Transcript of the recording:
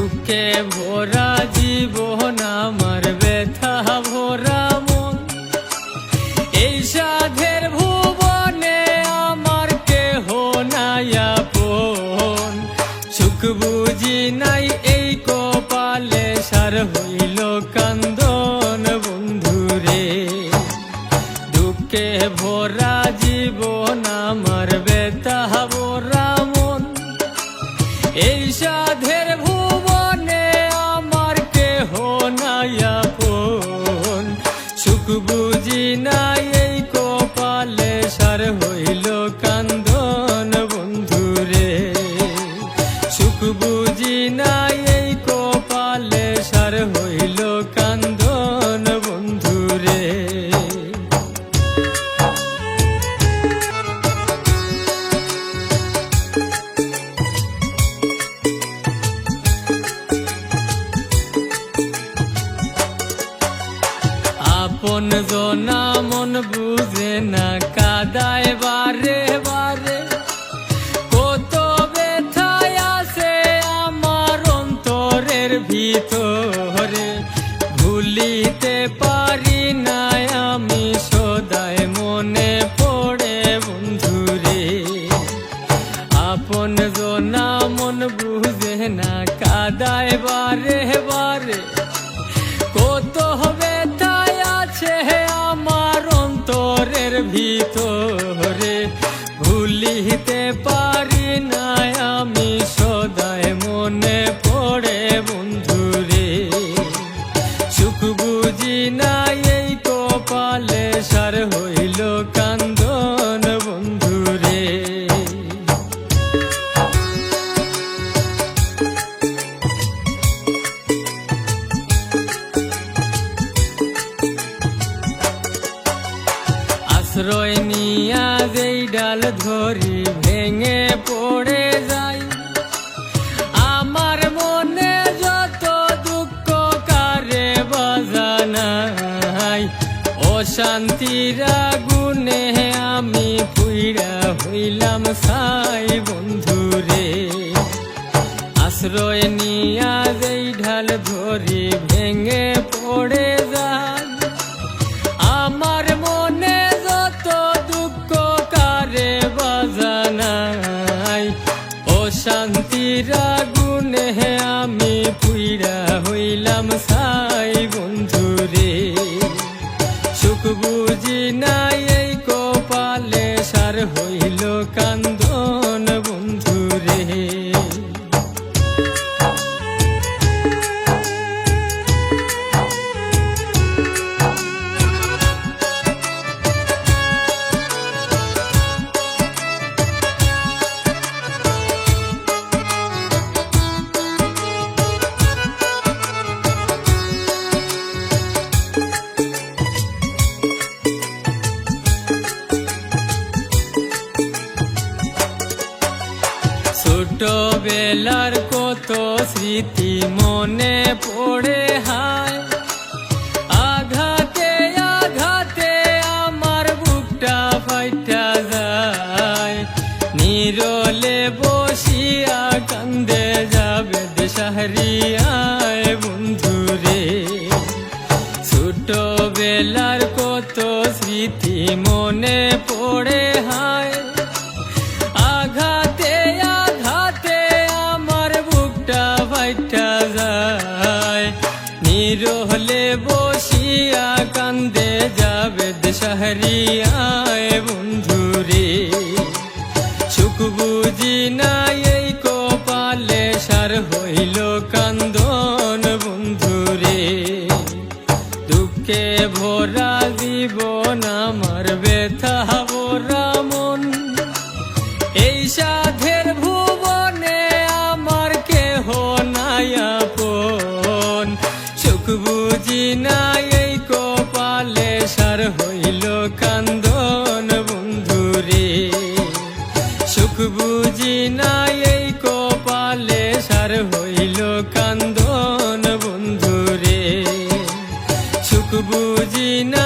দুঃখে ভরা জীবন আমার ব্যথা ভরা মন, এই সাধের ভুবনে আমার কেহ নাই আপন। সুখ বুঝি নাই এই কপালে সার হইল কান্দন বন্ধুরে। দুঃখে ভরা জীবন আমার ব্যথা ভরা মন, এই সাধের ভুবনে আমার কেহ নাই আপন। সুখ বুঝি নাই এই কপালে সার হইল কান্দন বন্ধুরে। সুখ বুঝি নাই এই কপালে সার হইল কান্দন বন্ধুরে। আপন জনা মন বুঝে না কাদায় বারে বারে, কত ব্যথায় আছে আমার অন্তরের ভিতরে। ভুলিতে পারি না আমি সদায় মনে পড়ে বন্ধুরে। আপন জনা মন বুঝে না কাদায় বারে বারে, কত ব্যথায় আছে আমার অন্তরের ভিতরে। ভুলিতে পারি না আমি সদায় মনে পড়ে বন্ধুরে। সুখ বুঝি নাই এই কপালে সার হইল কান্দন বন্ধুরে। আশ্রয় নিয়া যেই ডাল ধরি ভেঙে পড়ে যাই, আমার মনে যত দুঃখ কারে বাজানাই। অশান্তির আগুনে আমি পুইড়া হইলাম ছাই বন্ধুরে। আশ্রয় নিয়া যেই ঢাল ধরি ভেঙে পড়ে যাই, আমার মনে যত দুঃখ কারে বাজানাই। অশান্তির আগুনে আমি পুইড়া হইলাম ছাই বন্ধুরে। সুখ বুঝি নাই এই কপালে সার হইল কান্দন বন্ধুরে। ছোটবেলার কত স্মৃতি মনে পড়ে হায়, আঘাতে আঘাতে আমার বুকটা ফাইটা যায়। নীরলে বসিয়া কান্দে যাবে দেশাহারিয়ায় বন্ধুরে। ছোটবেলার কত স্মৃতি মনে পড়ে হায়, আঘাতে আঘাতে আমার বুকটা ফাইটা যায়। নীরলে বসিয়া কান্দে যাবে দেশাহারিয়ায় বন্ধুরে। সুখ বুঝি নাই এই কপালে সার হইল কান্দন বন্ধুরে। দুঃখে ভরা জীবন আমার ব্যথা ভরা মন, এই সাধের ভুবনে আমার কেহ নাই আপন। সুখ বুঝি নাই এই কপালে সার হইল কান্দন বন্ধুরে। সুখ বুঝি নাই এই কপালে সার হইল কান্দন বন্ধুরে। সুখ বুঝি না